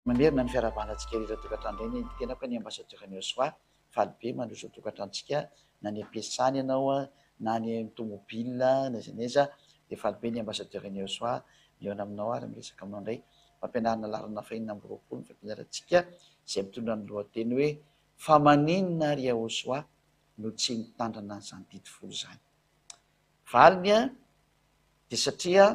Manerina ny fiarahabanantsika ireo tokantrano ireny tena koa ny ambasadeur-n'ny Joshua faly be mandroso tokantranontsika na ny ampiasany ianao na ny tomobila na iza naiza dia faly be ny ambasadeur-n'ny Joshua mihaona aminao ary miresaka aminao indray fampianarana larina fahinina amby roapolo ny fampianarantsika izay mitondra ny lohateny hoe fa maninona ary Joshua no tsy mitandrina an'izany didy folo izany. Valiny dia satria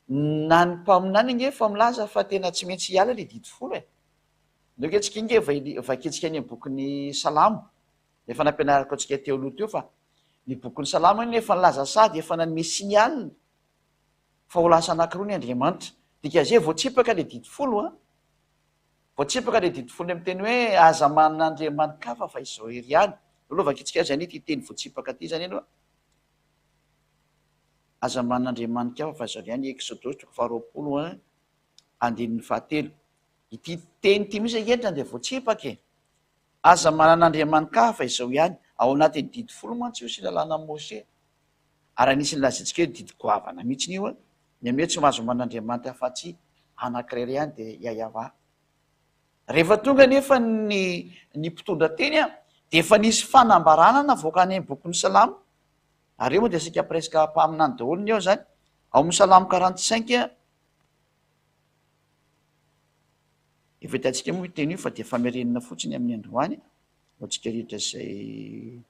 na ny mpaminany nge fa milaza fa tena tsy maintsy hiala le didy folo e. Ndreo antsika nge vakitsika ny bokin'ny Salamo efa nampianarako antsika teo aloha teo fa ny bokin'ny Salamo nefa nilaza sady efa nanome sinialina fa ho lasa anankiroa ny Andriamanitra dikazay voatsipaka le didy folo voatsipaka le didy folo amin'ny teny hoe aza manan'Andriamanikafa fa izao ery ihany. Aloha vakitsika zany ity teny voatsipaka ty zany aloha aza manan'Andriamanikafa fa izao ihany Exodus 20 andininy 7 ity teny ity misy entrany dia voatsipaka e. Aza manan'Andriamanikafa fa izao ihany ao anatin'ny didy folo mantsy io sy lalàna Mose ary anisy lazatsika hoe didy goavana mihitsy io ny ame tsy mahazo manan'Andriamanitra fa tsy anankiray ihany dia Yahva. Rehefa tonga nefa ny mpitondra teny dia efa nisy fanambarana navoaka any amin'ny bokin'ny Salamo ary eo moa dia sika presque mpaminany daholo ny eo zany ao amin'ny Salamo 45 efa hitantsika moa teny io fa dia famerenana fotsiny amin'ny androany hoantsika rehetra izay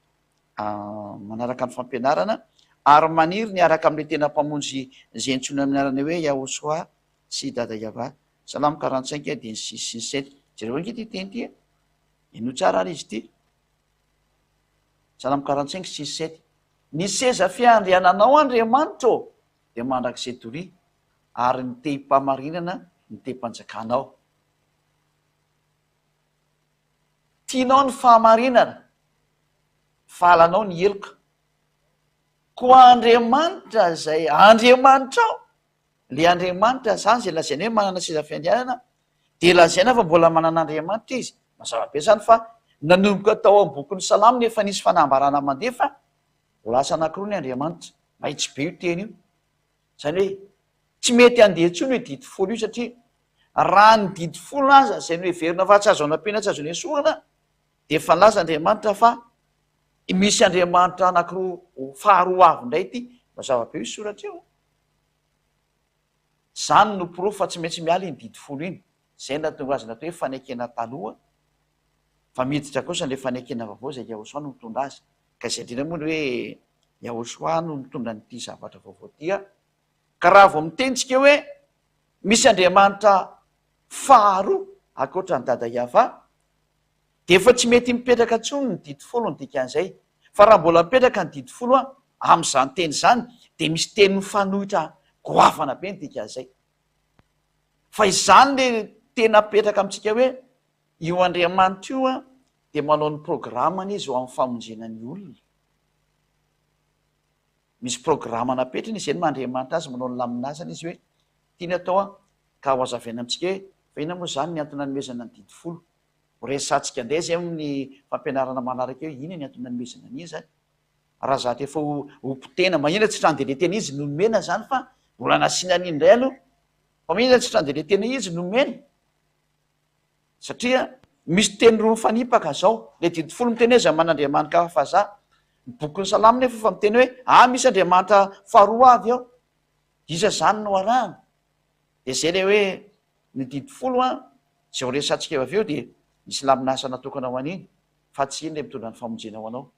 manaraka ny fampianarana ary maniry ny araka amin'ilay tena mpamonjy izay antsoina amin'ny arana hoe Yahosoa sy dada Yahva. Salamo 45 dia 6 sy 7 jereo ange ty teny ty ino tsara ary izy ty. Salamo 45 6 7 ny seza fiandriananao Andriamanitra dia mandrakizay toria ary ny tehim-pamarinana ny tehim-panjakanao. Tianao ny fahamarinana fahalanao ny heloka koa Andriamanitra zay Andriamanitra ao le Andriamanitra zany zay lazaina hoe manana seza fiandrianana dia lazaina fa mbola manan'Andriamanitra izy mazava be zany fa nanomboka tao amin'ny bokin'ny Salamo nefa nisy fanambarana mandefa ho lasa anankiroa ny Andriamanitra. Mahitsy be io teny io zany hoe tsy mety andeha intsony hoe didy folo io satria raha ny didy folo aza zay no heverina fa tsy azo anam-pena tsy azo ny esorana dia efa nilaza Andriamanitra fa misy Andriamanitra anankiroa faharoa avy indray ty mazava be io soratra io. Zany no porofo fa tsy maintsy miala iny didy folo iny zay natonga azy natao hoe fanekena taloha fa miditra kosa le fanekena vaovao zay Yahosoa no mitondra azy ka izay indrindra moa hoe Yahosoa no mitondra nyity zavatra vaovao ty ka raha vao mitenitsika hoe misy Andriamanitra faharoa akoatra ny dada Yahva dia efa tsy mety mipetraka intsony ny didy folo ny dikan'izay fa raha mbola mipetraka ny didy folo amin'izany teny zany dia misy teny mifanohitra goavana be ny dikan'izay fa izany le tena petraka amintsika hoe io Andriamanitra io dia manao ny programany izy ho amin'ny famonjena ny olona. Misy programana petrany izy eny Andriamanitra azy manao ny laminazana izy hoe tiany atao ka ho azavaina amintsika hoe fa ina moa zany ny antony nanomezana ny didy folo ho resatsika indray zay amin'ny fampianarana manaraka eo ina ny antony nanomezana ny zany raha zatra efa ho potena maninona tsy trandeletena izy nomena zany fa mbola nasiana ny indray aloha fa maninona tsy trandeletena izy nomena satria misy teny roa mifanipaka zao le didy folo miteny hoe za man'Andriamanitra fa za ny bokin'ny Salamo nefa fa miteny hoe misy Andriamanitra faharoa avy ao iza zany no arahana dia zay le hoe ny didy folo zay ho resatsika eo avy eo dia misy laminasa natokana ho an'iny fa tsy iny le mitondra ny famonjena ho anao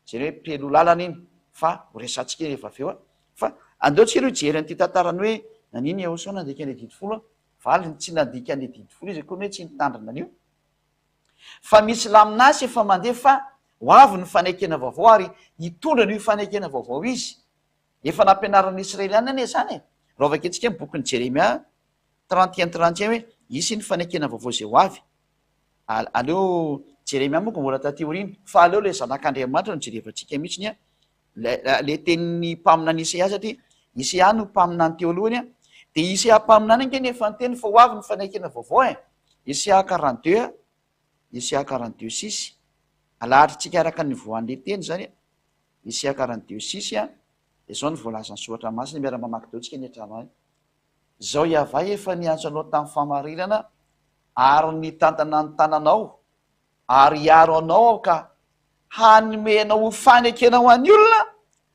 zay hoe mpelo lalana iny fa ho resatsika rehefa avy eo fa andeotsika aloha jery an'ity tantarany hoe naniny Yahosoa nandika ny didy folo valiny tsy nandika ny didy folo izy koa hoe tsy nitandrina an'io fa misy laminasa efa mandefa ho avy ny fanekena vaovao ary hitondra n'io fanekena vaovao izy efa nampianaran'ny Israeliana anie zany raha vaketsika ny bokin'ny Jeremia 31 hoe isy ny fanekena vaovao zay ho avy aleo Jeremia moa ko mbola tateorina fa aleo le zanak'Andriamanitra no jerevantsika mihitsiny le tenin'ny mpaminany Isaia satria Isaia no mpaminany teo alohany dia Isaia mpaminany ange nefa ny teny fa ho avy ny fanekena vaovao Isaia 42 Isaia 42 6 alahatritsika araka ny voan'le teny zany Isaia 42 6 dia zao ny voalaza ny soratra masina miara mamaky deo tsika ny hatrano any. Zao Yahva efa niantso anao tamin'ny fahamarinana ary ny tantana ny tananao ary iaro anao ao ka hanomenao ho fanekena ho an'ny olona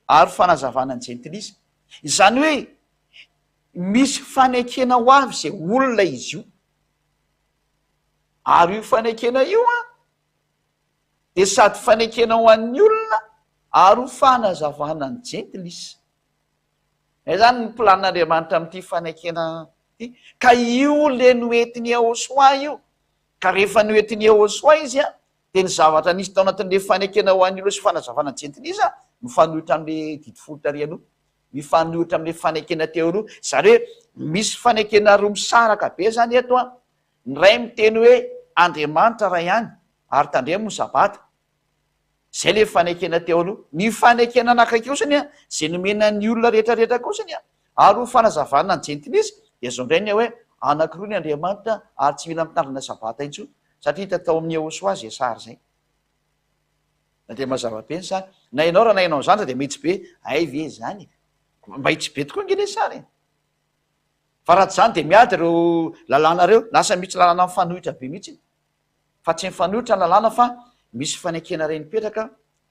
ary fanazavana ny jentilisa. Izany hoe misy fanekena ho avy zay olona izy io, ary io fanekena io de sady fanekena ho an'ny olona ary ho fanazavana ny jentilisa. Zany ny planin'Andriamanitra amin'ity fanekena ty, ka io le noentiny Yehosoa io, ka rehefa noentiny Yehosoa izy de ny zavatra nisy tao anatin'le fanekena ho an'io sy fanazavana ny jentilisa mifanohitra am'le didifolo tarialoha, mifanohitra am'le fanekena teo aloha. Zany hoe misy fanekena roa misaraka be zany eto ny ray miteny hoe Andriamanitra ray ihany ary tandremo ny sabata, zay le fanekena teo aloha. Ny fanekena anankiray kosany zay nomena ny olona rehetrarehetra kosany ary ho fanazavana ny jentilisa de zao indray ny hoe anankiroa ny Andriamanitra ary tsy mila mitandrina sabata intsony, satria hita tao amin'ny Yehosoa zay sary zay. De mazava be ny sary, na ianao raha na ianao zandra de mahitsy be ay ve zany, mahitsy be tokoa ngely sary. Fa raha tsy zany de miady reo lalànareo, lasa misy lalàna mifanohitra be mihitsy, fa tsy mifanohitra ny lalàna fa misy fanekena ray nipetraka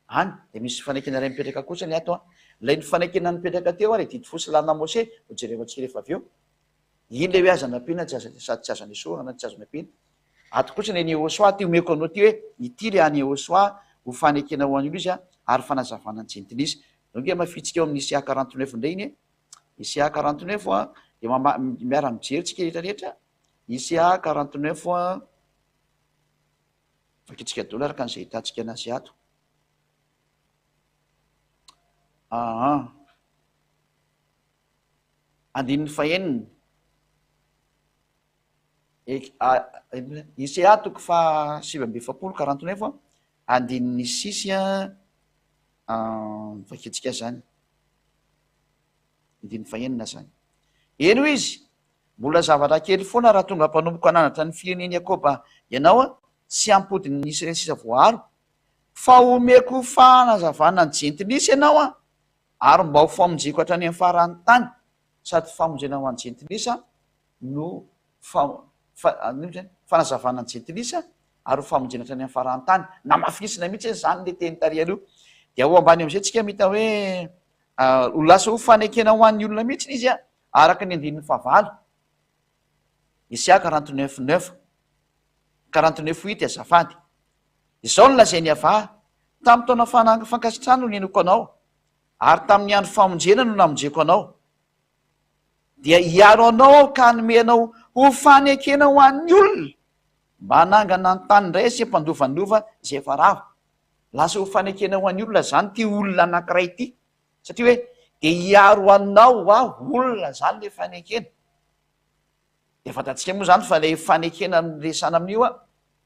any de misy fanekena ray mipetraka kosa ny ato lay ny fanekena nipetraka teo le didifolo sy lalàna Mose hojerevantsika rehefa avy eo. Iny le hoe azana ampiana sady tsy azana esorana tsy azana ampiana. Ato kosa ny Yehosoa ty omeko anao ty hoe ity le any Yehosoa ho fanekena ho an'ilo izy ary fanazavana ny jentilisa. Donc mafitsika eo amin'ny Isia 49 indray iny, Isia 49 de miara mijery tsika rehetrarehetra. Isia 49 fakitsika daholo araka an'izay hitantsika anazy ato. Andininy faheniny Isia toko fa 7:20 49 andininy 6 fakitsika zany andininy fahenina zany. Eno izy mbola zavatra kely foana raha tonga mpanomboka ananatra ny fireneny Jakoba ianao sy ampodiny Israely sisa voaro, fa omeko fanazavana ny jentilisa ianao ary mba ho famonjeko hatrany amin'ny farany tany, sady famonjena ho an'ny jentilisa no fanazavana ny jentilisa ary ho famonjena hatrany amin'ny farany tany. Na mafisina mihitsy zany le teny tary aloha. De ao ambany am'izay tsika mita hoe ho lasa ho fanekena ho an'ny olona mihitsy izy araka ny andininy fahavalo. Isia 49:9 49:8 azafady. Izao no lazainy avà tamin'ny taona fankasitrahana no nenoko anao ary tamin'ny andro famonjena no namonjeko anao, dia hiaro anao aho ka nomenao ho fanekena ho an'ny olona mba hanangana ny tany indray sy mpandovandova zay efa rava. Lasa ho fanekena ho an'ny olona zany ty olona anankiray ty, satria hoe de hiaro anao olona zany le fanekena. De fantatsika moa zany fa le fanekena resana amin'io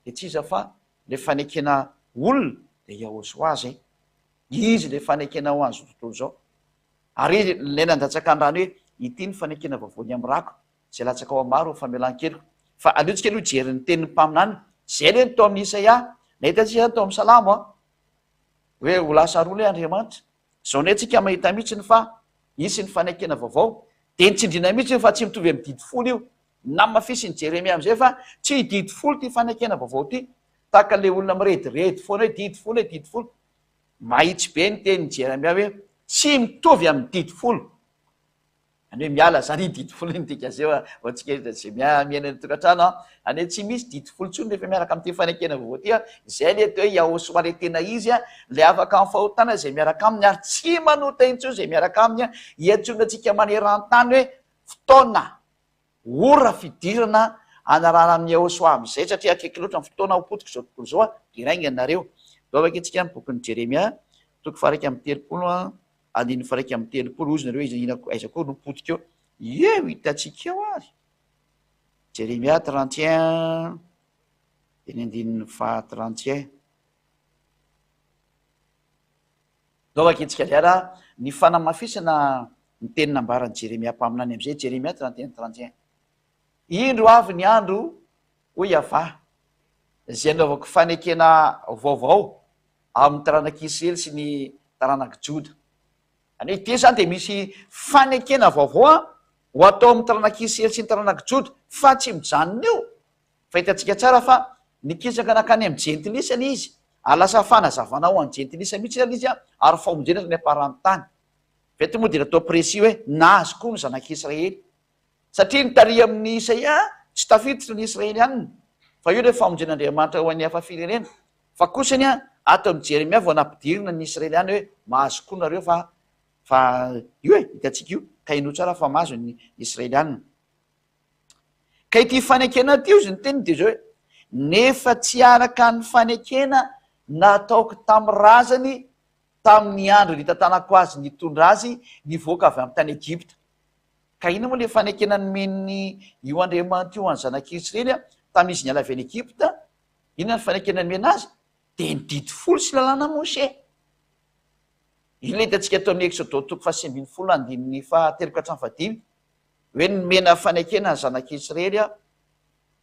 de tsy iza fa le fanekena olona de Yehosoa zay, izy le fanekena ho azy tontolo zao. Ary le nandatsaka ny rano hoe ity ny fanekena vaovao ny amin'ny rako zay latsaka ao amaro ho famelan-keliko. Fa aleotsika aloha jeryn'ny tenin'ny mpaminany zay le ny tao amin'ny Isaia na hitantsika tao amin'ny Salamo hoe ho lasa roa le Andriamanitra. Zao ndray tsika mahita mihitsy ny fa isy ny fanekena vaovao de nitsindrina mihitsy fa tsy mitovy amin'ny didifolo io na mafisy ny Jeremia am'izay fa tsy didifolo ty fanekena vaovao ty, taka le olona mirediredy foana hoe didifolo hoe didifolo. Mahitsy be ny tenin'ny Jeremia hoe tsy mitovy amin'ny didifolo, any hoe miala zany didifolo iny tika zay atsika zay miaina ny tokantrano any hoe tsy misy didifolo tsony rehefa miaraka am'ty fanekena vaovao ty zay le atao hoe Yehosoa le tena izy le afaka amin'ny fahotana zay miaraka aminy ary tsy manota intsony zay miaraka aminy hiantsona atsika maneran-tany hoe fotoana ora fidirana anarana amin'ny Yehosoa am'izay, satria akaiky loatra ny fotoana hopotika zao tontolo zao iraingany nareo. Dovaka itsika amin'ny bokin'ny Jeremia toko faraiky amin'ny 30 andininy faraiky amin'ny 30 ozy nareo izy aiza koa no potika eo eo hitatsika eo ary. Jeremia 31 eny andininy fa 31. Dovaka itsika liara ny fanamafisana ny teny nambarany Jeremia mpaminany am'izay. Jeremia 31:31 indro avy ny andro hoy avà zay anaovako fanekena vaovao amin'ny taranak'i Israely sy ny taranak'i Joda. Any ity zany de misy fanekena vaovao ho atao amin'ny taranak'i Israely sy ny taranak'i Joda, fa tsy mijanona io Fahitantsika tsara fa nikisaka nakany amin'ny jentilisa izy, alasa fanazavana ho an'ny jentilisa mihitsy zany izy ary famonjena ny aparany tany. Vety moa dia natao précis hoe nahazo koa ny zanak'Israely, satria nitary amin'ny Isaia tsy tafiditra ny Israely ihany, fa io le famonjen'Andriamanitra ho an'ny hafa firenena. Fa kosany ato amin'ny Jeremia vao nampidirina ny Israeliana hoe mahazo koa nareo fa io hitantsika io ka ino tsara fa mahazo ny Israeliana. Ka ity fanekena ty io izy ny teniny dia zao hoe nefa tsy araka ny fanekena nataoko tamin'ny razany tamin'ny andro nitantanako azy nitondra azy nivoaka avy amin'ny tany Egypta. Ka ino moa le fanekena nomeny io Andriamanitra io any zanak'Israely tamin'izy niala avy any Egypta? Inona ny fanekena nomena azy? Dia ny didy folo sy lalàna Mosè. Io le hitantsika tao amin'ny Exode toko 8:3-5 hoe nomena fanekena ny zanak'Israely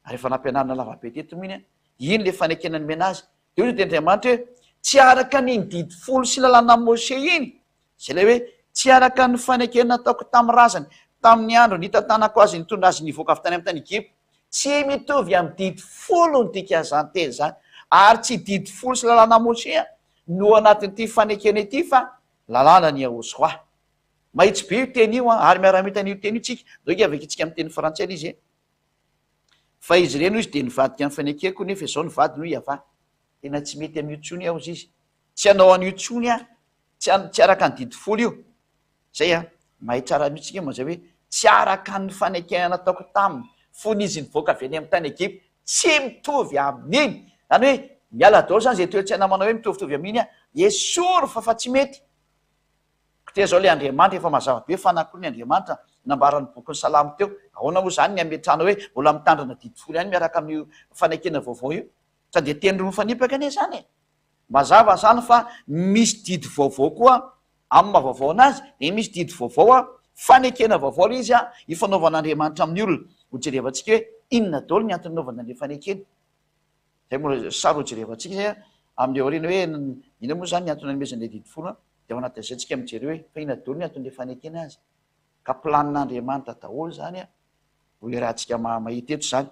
rehefa nampianarana lavabe teto miny iny le fanekena nomena azy. Dia io dia Andriamanitra hoe tsy araka ny didy folo sy lalàna Mosè iny, zay le hoe tsy araka ny fanekena nataoko tamin'ny razany tamin'ny andro nitantanako azy nitondra azy nivoaka avy tany amin'ny tany Egypta, tsy mitovy amin'ny didy folo ny dikazanteny zany, ary tsy didy folo sy lalàna Mosè no anatin'ity fanekena ity fa lalàna ny Yahoshua. Mahitsy be io teny io ary miara-mitan'io teny io tsika doka avy tsika amin'ny teny frantsay izy fa izy ireny izy dia nivadika amin'ny fanekeko nefa izao nivady no iava. Tena tsy mety amin'io tsony aho izy, tsy hanao an'io tsony tsy araka ny didy folo io. Zay mahay tsara mihitsika mazay hoe tsy araka ny fanekena nataoko taminy fony izy nivoaka avy any amin'ny tany Egypta, tsy mitovy amin'iny. Zany hoe miala daholo zany zay toe-tsaina manao hoe mitovitovy amin'iny esory fa tsy mety. Te zao le Andriamanitra efa mazava be fanako ny Andriamanitra nambarany boky ny Salamo teo. Ahoana moa zany ny ametrahana hoe mbola mitandrana didy folo ihany miaraka amin'ny fanekena vaovao io? Sa dia teny roa mifanipaka anie zany mazava zany fa misy didy vaovao koa amin'ny mahavaovao anazy, dia misy didy vaovao fanekena vaovao le izy ifanaovan'Andriamanitra amin'ny olona. Ho jerevantsika hoe inona daholo ny antony naovana le fanekena. Zay moa sary ho jerevantsika zay amin'ny aoriana hoe ina moa zany ny antony nanomezana le didy folo dia ao anatin'izay tsika mijery hoe fa inona daholo ny antony le fanekena azy. Ka planin'Andriamanitra daholo zany ho iarahantsika mahita eto zany.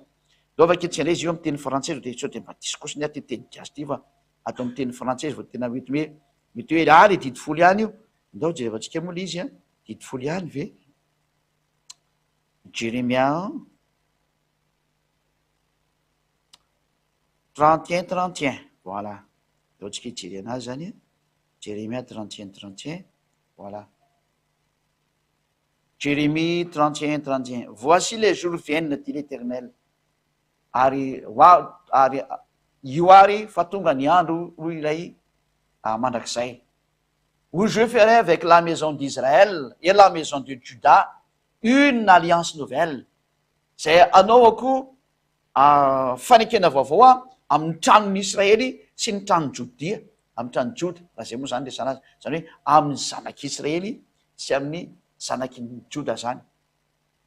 Dao vaketsika indray izy io amin'ny teny frantsay dia sao dia mba diso kosa ny aty teny gasy ty fa atao amin'ny teny frantsay vao tena mety hoe le didy folo ihany io. Ndao jerevantsika moa le izy didy folo ihany ve Jérémia 31:31 voilà. Daontsika hijery anazy zany Jérémie 31:31 voilà. Jérémie 31:31 voici les jours viennent dit l'Éternel, ary io ary fa tonga ny andro ho ilay mandrakizay, où je ferai avec la maison d'Israël et la maison de Juda une alliance nouvelle. Zay anaovako fanekena vaovao amin'ny tranon'ny Israely sy ny tranon'ny Jodia, amin'ny tranon'ny Joda. Raha zay moa zany resana azy, zany hoe amin'ny zanak'Israely sy amin'ny zanaky Joda zany.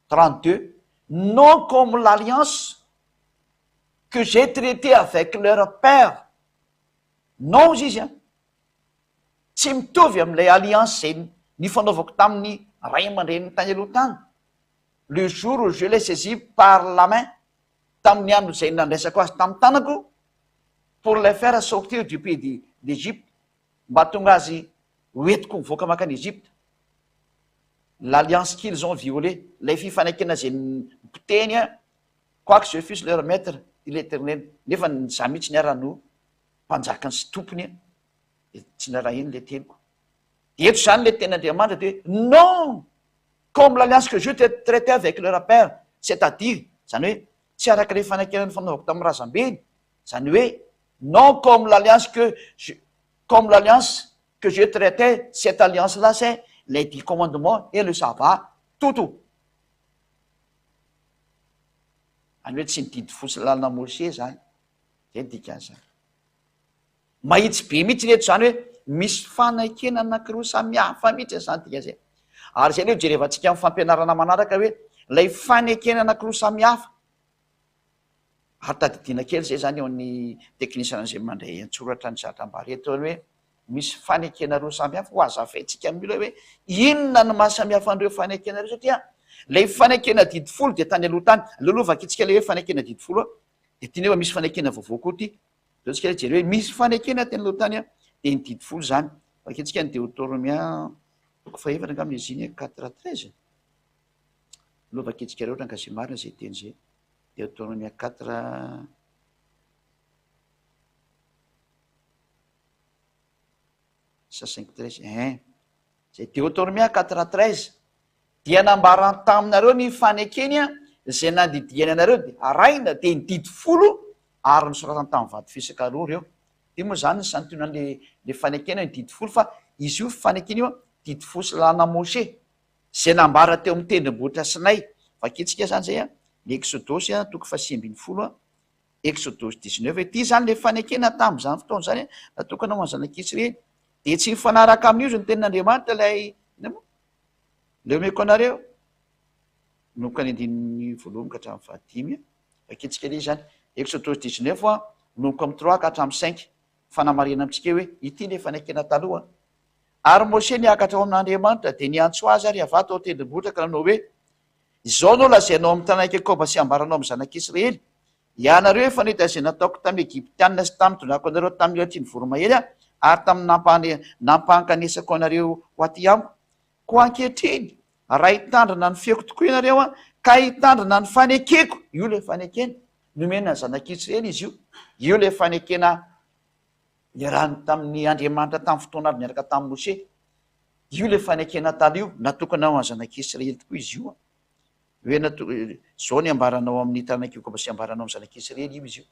32 non comme l'alliance que j'ai traité avec leur père. Non izy tsy mitovy amin'ilay alliance zay nifanaovako tamin'ny ray aman-dreniny tany aloha tany. Le jour où je l'ai saisi par la main, tamin'ny andro zay nandraisako azy tamin'ny tanako, pour les faire sortir du pays d'Égypte, mba tonga azy hoentiko mivoaka makany Égypte. L'alliance qu'ils ont violée, lay fifanekena zay nipoteny quoique je fusse leur maître dit l'Éternel, nefa za mihitsy niara-no mpanjakany sy tompony tsy naraha iny le teniko. Eto zany le ten'Andriamanitra de non comme l'alliance que je traité avec leur père, c'est-à-dire zany hoe tsy araka le fanekena fanaovako tamin'ny razambeny, zany hoe non comme l'alliance que je traitais, cette alliance là c'est les 10 commandements et le sabbat tout. Any hoe tsy nididy fosy lalana Mosè zany, zay dikazany. Mahitsy be mihitsy reto zany hoe misy fanekena anankiroa samihafa mihitsy zany dikazay. Ary zay le jerevantsika amin'ny fampianarana manaraka hoe lay fanekena anankiroa samihafa. Ary tadidina kely zay zany eo ny teknisiana zay mandray antsoratra ny zandram-bareto hoe misy fanekena roa samihafa ho azavaintsika mila hoe inona no mahasamihafa an'ireo fanekena reo, satria lay fanekena didy folo dia tany aloha tany alelohava akitsika le hoe fanekena didy folo de ty nefa misy fanekena vaovao koa ty zao tsika jery hoe misy fanekena teny aloha tany a de ny didi folo zany faketsika ny Deutéronomia toko faefatra angambany izy iny 4:13 aloha vaketsika reo rankazay marina zay teny zay Deutéronomia 4 5:13 zay Deutéronomia 4:13 dia nambarany taminareo ny fanekeny a zay nandidiany anareo de araina de ny didi folo ary nosoratany tamin'ny vato fisaka roa reo ty moa zany ny santionan'le fanekena ny didi folo fa izy io fanekena io a didi folo sy lana Moshe zay nambara teo amin'ny tendrombohitra Sinay vaketsika zany zay a ny Exodosy a toko 7:20 a Exodosy 19 ty zany le fanekena tamin'izany fotoana zany natokana ho any zanak'Israely de tsy mifanaraka amin'io zany tenin'Andriamanitra lay le omeko anareo nomboka ny andininy voalohany ka hatramin'ny fahadimy vaketsika le zany Exodosy 19 a nomboka amin'ny 3 ka hatramin'ny 5 fanamarena amitsika hoe ity le fanekena taloha ary Moshe niakatra ao amin'Andriamanitra de niantso azy ary avato ao tendrombohitra ka nanao hoe izao no lazainao amin'ny tanàna Jakoba sy ambaranao amin'ny zanak'Israely ianareo efa nahita zay nataoko tamin'ny Egyptianina sy tamin'ny tondrako anareo tamin'ny latiny voromahery a ary tamin'ny nampankanesako anareo ho aty amiko ko ankehitriny raha hitandrina ny fiako tokoa ianareo a ka hitandrina ny fanekeko io le fanekena nomena ny zanak'Israely izy io le fanekena iarahany tamin'ny Andriamanitra tamin'ny fotoana avy niaraka tamin'ny Moshe io le fanekena talo io natokana ho any zanak'Israely tokoa izy io hoe zao ny ambaranao amin'ny tanàna Jakoba sy ambaranao amin'ny zanak'Israely io izy io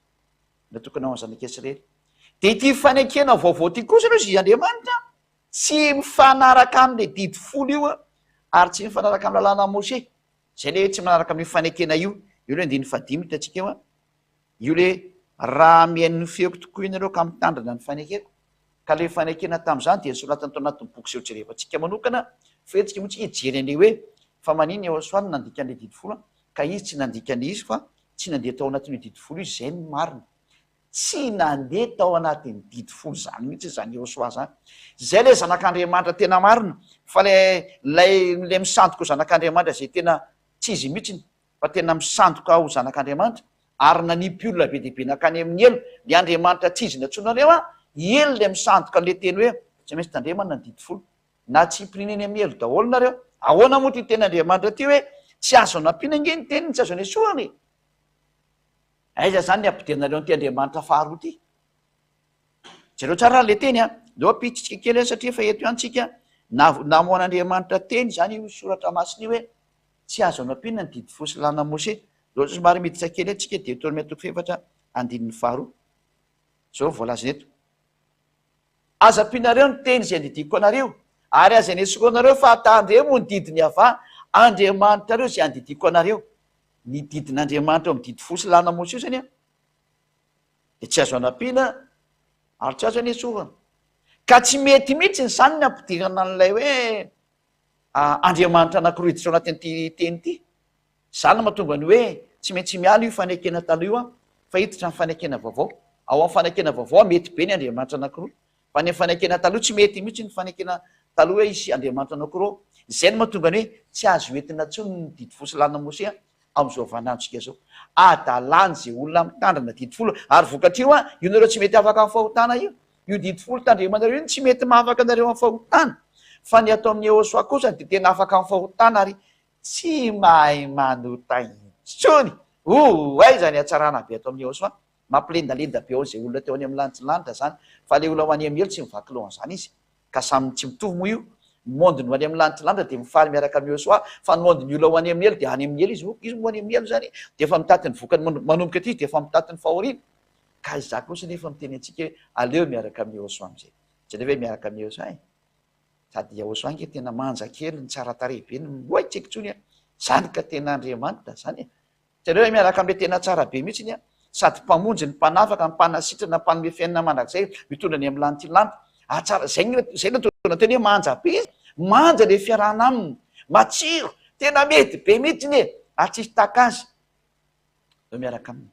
natokana ho any zanak'Israely de ty fanekena vaovao ty kosa aloha izy Andriamanitra tsy mifanaraka am'le didi folo io a ary tsy mifanaraka amin'ny lalàna Moshe zay le tsy manaraka amin'ny fanekena io le 15 hitantsika eo a io le raha mihain'ny feoko tokoa ianareo ka mitandrina ny fanekeko ka le fanekena tamin'izany dia nisoratany tao anatin'ny boky izay hojerevantsika manokana fetsika moa tsy hijery an'le hoe fa maniny Ahosoany nandika an'le didi folo ka izy tsy nandika an'izy fa tsy nandeha tao anatin'io didi folo izy zay ny marina tsy nandeha tao anatin'ny didi folo zany mihitsy zany Ahosoa zany zay le zanak'Andriamanitra tena marina fa lay misandoka ho zanak'Andriamanitra zay tena tsy izy mihitsiny fa tena misandoka ho zanak'Andriamanitra ary nanipy olona be dehibe nakany amin'ny elo le Andriamanitra tsy izy natsonareo a elo le misandoka an'le teny hoe tsy maintsy tandremana ny didi folo na tsy pirineny amin'ny elo daholo nareo ahoana moa ty ten'Andriamanitra ty hoe tsy azo anampina nge ny teniny tsy azo any esoany aiza zany ny ampidirinareo ny ty Andriamanitra faharoa ty zareo tsara le teny a leo apitsitsika kely satria fa eto ihany tsika namoan'Andriamanitra teny zany io soratra masina io hoe tsy azo anampina ny didi folo sy lana Moshe zao somary miditra kely atsika Deutéronomia toko efatra andinin'ny faharoa zao voalaza eto aza ampinareo ny teny zay andidiko anareo ary aza nesoko anareo fa tandremo ny didiny ava Andriamanitra reo zay andidiko anareo ny didin'Andriamanitra eo amin'ny didi folo sy lana Moshe zany a de tsy azo anampina ary tsy azo anesorana ka tsy mety mihitsy ny zany ny ampidirana an'ilay hoe Andriamanitra anankiroa hiditra ao anatin'ity teny ity zany mahatonga ny hoe tsy maintsy miala io fanekena taloha io a fa hiditra ny fanekena vaovao ao amin'ny fanekena vaovao mety be ny Andriamanitra anankiroa fa ny fanekena taloha tsy mety mihitsy ny fanekena taloha hoe isy Andriamanitra anankiroa zay no mahatonga ny hoe tsy azo entina ntsony ny didi folo sy lana Moshe a am'izao vanandrotsika zao adalany zay olona mitandrina didi folo ary vokatrio a io nareo tsy mety afaka amin'ny fahotana io didi folo tandremanareo iny tsy mety mahafaka anareo amin'ny fahotana fa ny atao amin'ny Ahosoa kosa de tena afaka amin'ny fahotana ary tsy mahay manota intsony aiza ny atsarana be atao amin'ny Ahosoa mampilendalenda be ao zay olona teo any amin'ny lanitry zany fa le olona ho any amin'ny elo tsy mivaky lohan'izany izy ka samy tsy mitovy moa io mondiny ho any amin'ny lanitry de mifaly miaraka amin'ny Ahosoa fa ny mondiny olona ho any amin'ny elo de any amin'ny elo izy ho any amin'ny elo zany de efa mitatiny vokany manomboka aty de efa mitatiny fahoriana ka iza kosa nefa miteny antsika hoe aleo miaraka amin'ny Ahosoa am'zay tsy le hoe miaraka amin'ny Ahosoa sady Ahosoa nge tena manja kely ny tsara tarehy be ny oaitsaiky tsony a zany ka tena Andriamanitra zany tsareo hoe miaraka am'le tena tsara be mihitsy sady mpamonjy ny mpanafaka ny mpanasitrana mpanome fiainana mandrakizay mitondra any amin'ny lanitry lanitra atsara zay natona teny hoe manja be izy manja le fiarahana aminy matsiro tena mety be mihitsy ny atsisy taka azy dao miaraka aminy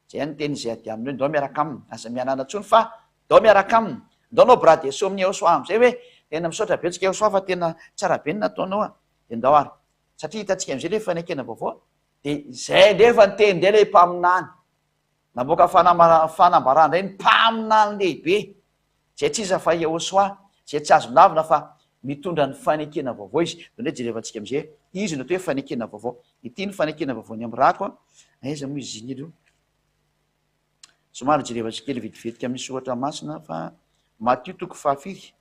zay ny teny zay ady aminy hoe dao miaraka aminy aza mianana ntsony fa dao miaraka aminy dao nao brady eso amin'ny Ahosoa am'zay hoe tena misaotra betsika Ahosoa fa tena tsara be ny nataonao a de ndao ary satria hitantsika am'zay le fanekena vaovao de zay ndefa ny teny ndray le mpaminany namoaka fanambarana ndray ny mpaminany lehibe zay tsy iza fa Yehosoa zay tsy azonavina fa mitondra ny fanekena vaovao izy. Ndray jerevantsika am'izay izy no atao hoe fanekena vaovao. Ity ny fanekena vaovao ny am'rako aiza moa izy iny aloha somary jerevantsika kely vetivetika amin'ny soratra masina fa Matthieu toko fahafiry,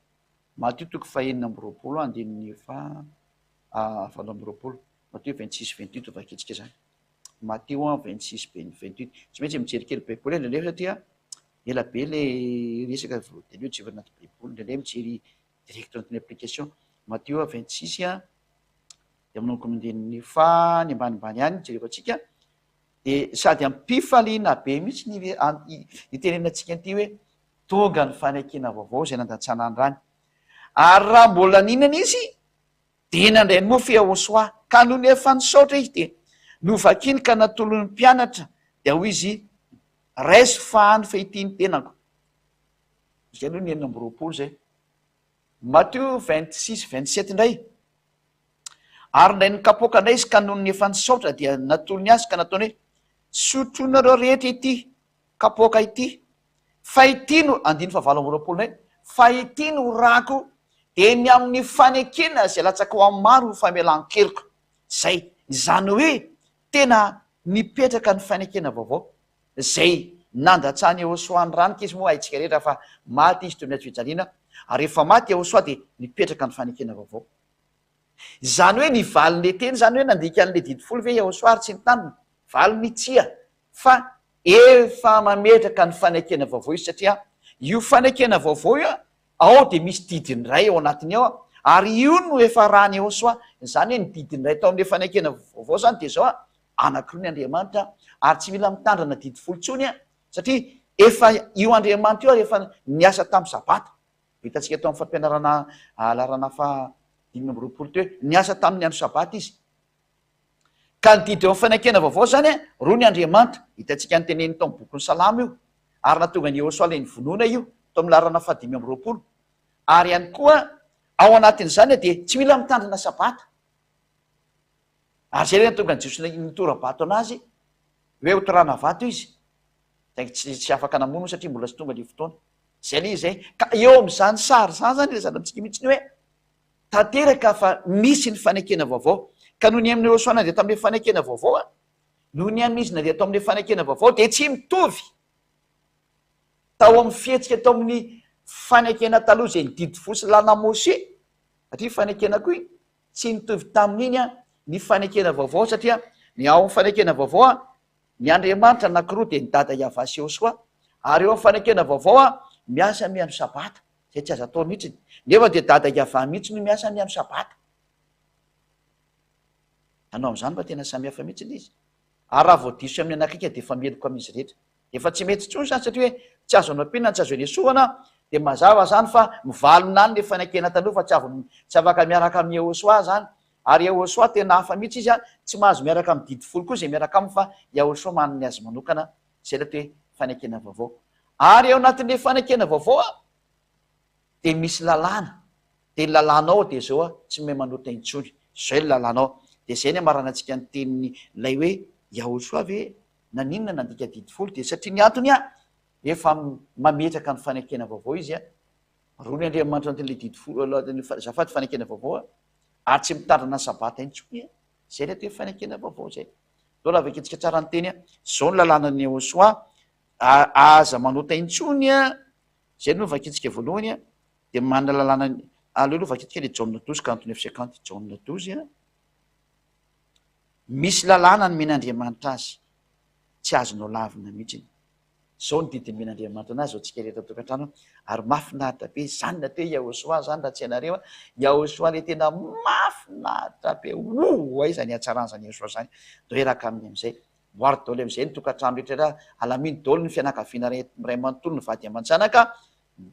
Matthieu toko fahaenina amby roapolo andininy valo amby roapolo, Matthieu 26-28 vaketsika zany. Matthieu 26-28 tsy maintsy mijery kely baiboly ndraindray satria ela be le resaka voateloha tsy anaty baiboly ndraindray mijery direct anatin'ny application. Matthieu 26 de amin'noko mindininy fa ny ambanimbany any jerevantsika de sady ampifaliana be mihitsy ny tenenantsika an'ity hoe tonga ny fanekena vaovao zay nandatsana andrany. Ary raha mbola ninana izy de nandray ny mofo Yehosoa ka no ny efa nisaotra izy de novakiny ka natolon'ny mpianatra de ho izy raisy fahany fehitiny tenako. Zay aloha ny enina amby roapolo zay. Matthieu 26-27 indray. Ary ndray ny kapoaka indray izy ka noho ny efa nisaotra dia natolony azy ka nataony hoe sotroinareo rehetra ity kapoaka ity fa ity no andiny fa valo amby roapolo indray fa ity no rako de ny amin'ny fanekena zay latsaka ho amin'ny maro famelan-keloko. Zay izany hoe tena nipetraka ny fanekena vaovao zay nandatsahany Yehosoa ny ranika izy moa haitsika rehetra fa maty izy toy ny fijaliana ary rehefa maty Yehosoa de nipetraka ny fanekena vaovao. Zany hoe ny valiny teny zany hoe nandika an'le didifolo ve Yehosoa ary tsy nitaniny valy mitsia fa efa mametraka ny fanekena vaovao izy satria io fanekena vaovao io ao de misy didiny ray ao anatiny ao ary io no efa rahany Yehosoa. Zany hoe ny didiny ray tao amin'le fanekena vaovao zany de zao anankiroa ny Andriamanitra ary tsy mila mitandrana didifolo tsony satria efa io Andriamanitra io efa niasa tamin'ny sabata. Hitantsika tao amin'ny fampianarana alarana fa 5 amby roapolo teo niasa tamin'ny andro sabata izy. Ka ny didy eo amin'ny fanekena vaovao zany roa ny Andriamanitra. Hitantsika ny teneny tao amin'ny boky ny Salamo io ary natonga ny Yehosoa le nivonoana io tao amin'ny larana fa 5 amby roapolo. Ary ihany koa ao anatin'izany de tsy mila mitandrina sabata. Ary zay reny tonga ny Jesosy nitorabato anazy hoe hotorana vato izy tsy afaka namono satria mbola sy tonga le fotoana zay le zay ka eo am'izany sary zany zany rezanantsika mihitsy ny hoe tanteraka fa misy ny fanekena vaovao ka noho ny amin'ny Yehosoa nandeha tamin'le fanekena vaovao noho ny amin'izy nandeha tao amin'le fanekena vaovao de tsy mitovy tao amin'ny fihetsika tao amin'ny fanekena taloha zay ny didy fosy lana Moshe satria fanekena koa iny tsy nitovy tamin'iny ny fanekena vaovao satria ny ao amin'ny fanekena vaovao ny Andriamanitra anankiroa de ny dada Iavasy Yehosoa ary eo amin'ny fanekena vaovao miasa miandro sabata zay tsy azo atao mihitsy nefa de dada Iavah mihitsy no miasa miandro sabata. Anao am'izany mba tena samihafa mihitsy izy ary raha voadiso amin'ny anakika de efa meloko amin'izy rehetra efa tsy mety tsony zany satria hoe tsy azo anam-pina tsy azo enesoana de mazava zany fa mivalona any le fanekena taloha fa tsy afaka miaraka amin'ny Yehosoa zany. Ary Yehosoa tena hafa mihitsy izy tsy mahazo miaraka amin'ny didifolo koa zay miaraka aminy fa Yehosoa manany azy manokana zay le hoe fanekena vaovao. Ary eo anatin'le fanekena vaovao de misy lalàna de ny lalànao de zao tsy mahay manota intsony zay ny lalànao de zay ny amarana antsika ny teniny lay hoe Yehosoa ve naninona nandika didifolo de satria ny antony efa mametraka ny fanekena vaovao izy roa ny Andriamanitra an'le didifolo zafaty fanekena vaovao ary tsy mitandrina sabata intsony zay le hoe fanekena vaovao zay. Dao raha vaketsika tsara ny teny zao ny lalànan'ny Yehosoa aza manota intsony zay no vaketsika voalohany de manana lalàna aleloha vaketsika le Jaune 12:49-50 Jaune 12 misy lalàna ny men'Andriamanitra azy tsy azonao lavina mihitsy. Zao ny didiny men'Andriamanitra anazy zao tsika rehetra tokantrano ary mafinaritra be zany na te Yehosoa zany raha tsy ianareo Yehosoa le tena mafinaritra be ay zany hatsarany zany Yehosoa zany do eraka aminy am'izay moary daoly am'izay ny tokantrano rehetra alaminy daoly ny fianakaviana ray manontolo ny vady aman-janaka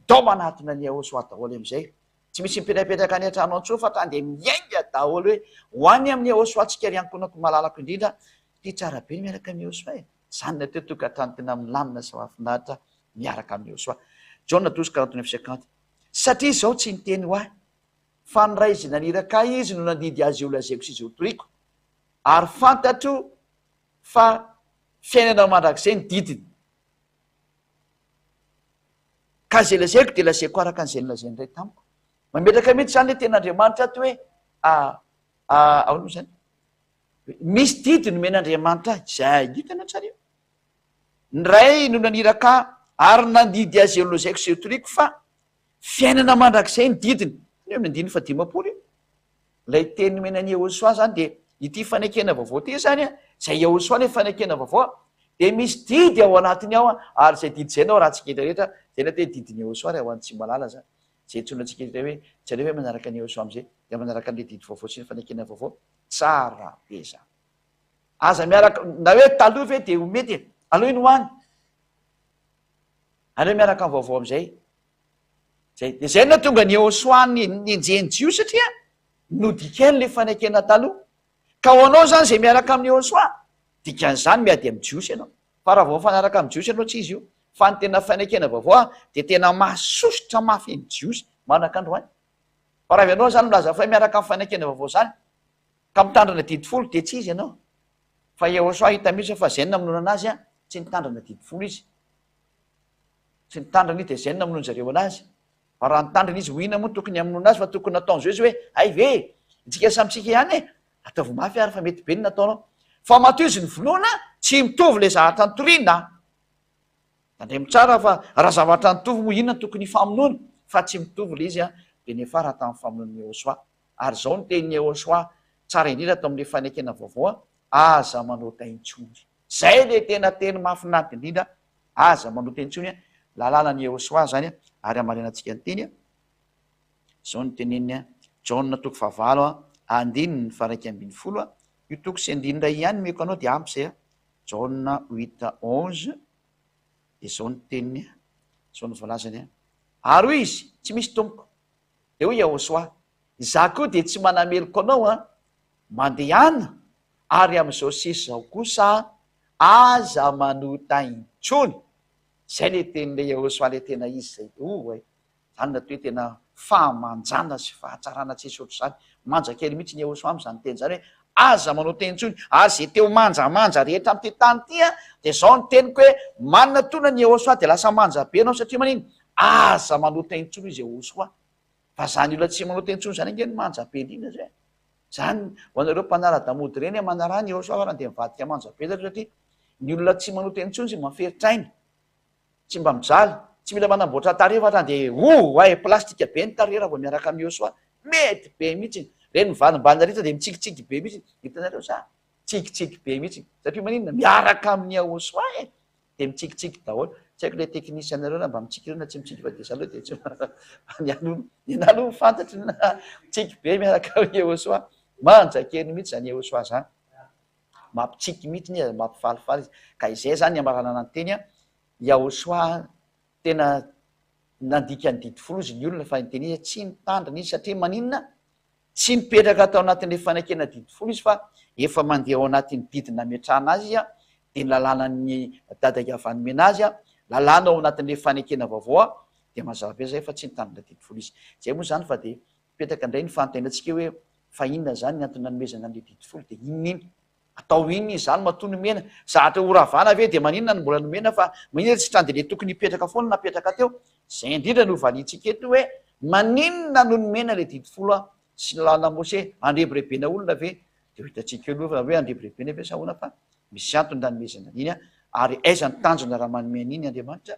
dao manatona ny Yehosoa daholy am'izay tsy misy mipetrapetraka any an-trano antsony fa tande miainga daholy hoe ho any amin'ny Yehosoa tsika riankonako malalako indrindra ty tsara be ny miaraka amin'ny Yehosoa zany na teo tokantrano tena milamina sy mahafinaritra miaraka amin'ny Yehosoa. Jaune 12:49-50 satria zao tsy niteny ho ahy fa ny ray izy naniraka izy no nandidy azy eo lazaiko sy izy ho toriko ary fantatro fa fiainana mandrakizay ny didiny ka zay lazaiko de lazaiko araka an'izay nolazainy ray tamiko. Mametraka mihitsy zany le ten'Andriamanitra ato hoe ahoana moa zany misy didy nomen'Andriamanitra zay hitana tsara io. Ny ray no naniraka ary nandidy azy eo nolazaiko zay toriko fa fiainana mandrakizay ny didiny ny amin'ny andiny fa dimapolo io. Lay teny nomenan'i Yehosoa zany de ity fanekena vaovao ty zany zay Yehosoa le fanekena vaovao de misy didy ao anatiny ao ary zay didy zay nao raha tsika rehetra zay na te didiny Yehosoa ry ao any tsy malala zany zay tsonantsika hoe tsy ale hoe manaraka ny Yehosoa am'zay de manaraka an'le didy vaovao sy ny fanekena vaovao tsara be zany. Aza miaraka na hoe taloha ve de mety aloha iny hoany aleo miaraka amin'ny vaovao am'zay zay de zay na tonga ny Yehosoa nenjeny Jio satria nodikany le fanekena taloha ka ho anao zany zay miaraka amin'ny Yehosoa dikan'izany miady amin'ny jiosy ianao fa raha vao mifanaraka amin'ny jiosy ianao tsy izy io fa ny tena fanekena vaovao de tena mahasosotra mafy ny jiosy manaka androany. Fa raha ianao zany milaza fa miaraka amin'ny fanekena vaovao zany ka mitandrina didifolo de tsy izy ianao fa Yehosoa hita mihitsy fa zay namonoana anazy tsy nitandrina didifolo izy tsy nitandrina de zay namonoana zareo anazy. Fa raha nitandrina izy hoina moa tokony hamonoana azy fa tokony nataon'zao izy hoe ay ve itsika samitsika ihany ataovy mafy ary fa mety be ny nataonao fa matoy izy ny vonoana tsy mitovy le zavatra nitoriana tandremo tsara fa raha zavatra nitovy moa inona tokony famonoana fa tsy mitovy le izy de nefa raha tamin'ny famonoan'ny Yehosoa. Ary zao ny tenin'ny Yehosoa tsara indrindra atao amin'le fanekena vaovao aza manao taintsony zay le tena teny mahafinaritra indrindra aza manao taintsony lalànan'ny Yehosoa zany ary amarenantsika ny teny zao ny teneniny Jaona toko fahavalo andininy ny faraiky ambin'ny folo io toko sy andininy ray ihany meko anao de ampy zay Jaona 8:11 de zao ny teniny zao ny voalazany ary hoy izy tsy misy tompoko de hoy Yehosoa za koa de tsy manameloko anao mandehana ary am'izao sisy zao kosa aza manota intsony zay le tenin'le Yehosoa le tena izy zay zany na toe tena fahamanjana sy fahatsarana tsisy ohatr'izany manja kely mihitsy ny Yehosoa am'zany teny zany hoe aza manao tentsony ary zay teo manjamanja rehetra am'ty tany ty de zao ny teniko hoe manana tona ny Yehosoa de lasa manja be anao satria maniny aza manao tentsony izy Yehosoa fa zany olona tsy manao tentsony zany nge ny manja be indrindra zay zany ho anareo mpanara-damody reny manara ny Yehosoa raha de mivadika manja be satria ny olona tsy manao tentsony sy maferitraina tsy mba mijaly tsy mila manamboatra tarehfa de ay plastika be ny tarehy raha vao miaraka amin'ny Yehosoa mety be mihitsy reny mivalimbalina rehetra de mitsikitsiky be mihitsy hitanareo za tsikitsiky be mihitsy satria maninona miaraka amin'ny Yehosoa de mitsikitsiky daholo tsy haiko le teknicien nareo na mba mitsiky reo na tsy mitsiky fa de zalo de tsy nalo fantatry na tsiky be miaraka amin'ny Yehosoa manja kely mihitsy zany Yehosoa zany mampitsiky mihitsy ny mampifalifaly izy ka izay zany amarana ny teny Yehosoa tena nandika ny didifolo izy ny olona fa nyteny tsy nitandrina izy satria maninona tsy nipetraka atao anatin'le fanekena didifolo izy fa efa mandeha ao anatin'ny didy nametrahana azy de ny lalànan'ny dadaika avy anomena azy lalàna ao anatin'le fanekena vaovao de mazava be zay fa tsy nitandrina didifolo izy zay moa zany fa de mipetraka indray ny fanotainantsika hoe fa inona zany ny antony nanomezana an'le didifolo de inona atao iny izy zany matoa nomena zahatra horavana ve de maninona ny mbola nomena fa maninona tsy trany de le tokony hipetraka foana napetraka teo zay indrindra no valintsika eto hoe maninona no nomena le didifolo sy lalàna Mose andrebirebena olona ve de hitatsika aloha hoe andrebirebena ve sa hoana fa misy antony nanomezana an'iny ary aiza ny tanjona raha manome an'iny Andriamanitra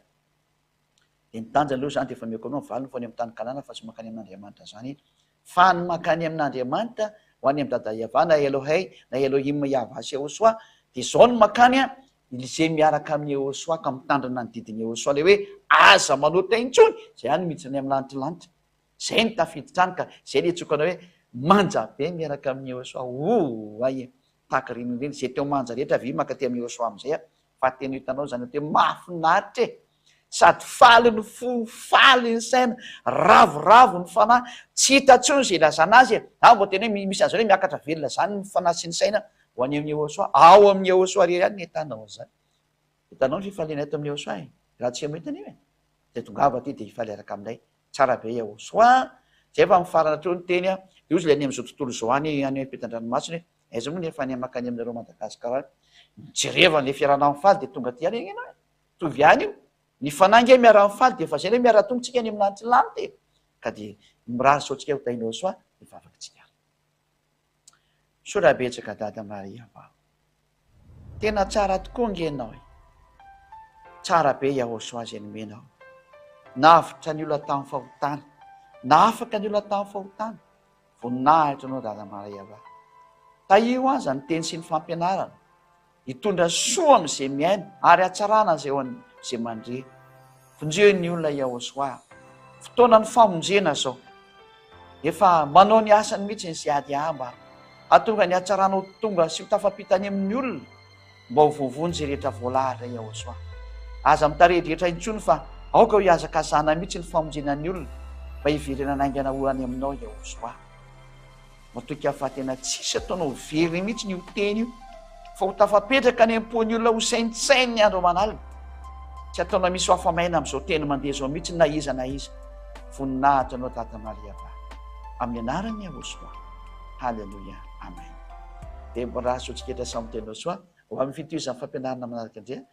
de ny tanjona aloha zany de efa meko anao valiny fo any amin'ny tany Kanana fa tsy makany amin'Andriamanitra zany fa ny makany amin'Andriamanitra ho any amin'ny dada Iava na Elohei na Elohim Iava sy Yehosoa de zao ny makany zay miaraka amin'ny Yehosoa ka mitandrina ny didiny Yehosoa le hoe aza manao taintsony zay any miditsy ny amin'ny lanitry zay ny tafiditra any ka zay le tsokana hoe manja be miaraka amin'ny Yehosoa ay tahaka reny reny zay teo manja rehetra vy maka ty amin'ny Yehosoa am'zay fa teny hitanao zany hoe mahafinaritra sady faly ny fo faly ny saina ravoravo ny fanahy tsy hitatsony zay lazana azy mbo tena hoe misy azy hoe miakatra velona zany ny fanahy sy ny saina ho any amin'ny Yehosoa ao amin'ny Yehosoa rery any ny hitanao zany hitanao ny fifaliana eto amin'ny Yehosoa raha tsy mahita an'io de tongava ty de hifaly araka aminay tsara be Yehosoa zay fa mifarana treo ny teny de ozy le any am'izao tontolo zao any any ampetan-dranomasina hoe aiza moa nefa any makany aminareo Madagasikara jerevany le fiarana amin'ny faly de tonga ty any ianao tovy any io Ny fanaingy miara mifaly dia efa zay le miara-tongotsika ny amin'anty lanty ka dia mirary saotsika ho tainao soa ny vavakintsika. Soa betsaka Dada Maria va. Tena tsara tokoa ngenao. Tsara be Yahosoa izay nomenao. Navitra ny olona tamin'ny fahotana. Nafaka ny olona tamin'ny fahotana. Voninahitra anao Dada Maria va. Taio aza ny teny sy ny fampianarana. Hitondra soa amin'izay miaina ary hatsarana izay izay mandre. Vonjeo ny olona Yahosoa. Fotoana ny famonjena zao. Efa manao ny asany mihitsy ny ziady amba. Atonga ny hatsaranao tonga sy ho tafapitany amin'ny olona. Mba ho vovony izay rehetra voalahatra Yahosoa. Aza mitarehdrehetra intsony fa aoka ho hiazakazana mihitsy ny famonjenan'ny olona mba hiverena naingana orany aminao Yahosoa. Matoka fa tena tsisy ataonao very mihitsy ny ho teny io fa ho tafapetraka ny am-pon'ny olona ho saintsainy ny andro aman'alina. Tsy ataona misy ho afamaina amin'izao teny mandeha zao mihitsy na iza. Voninahitra anao Dada Maria va. Amin'ny anarany Yahosoa. Halleluja. Amen. Dia mbola sotsiketra samy tenao soa ho amin'ny fitohizan'ny fampianarana manaraka indray.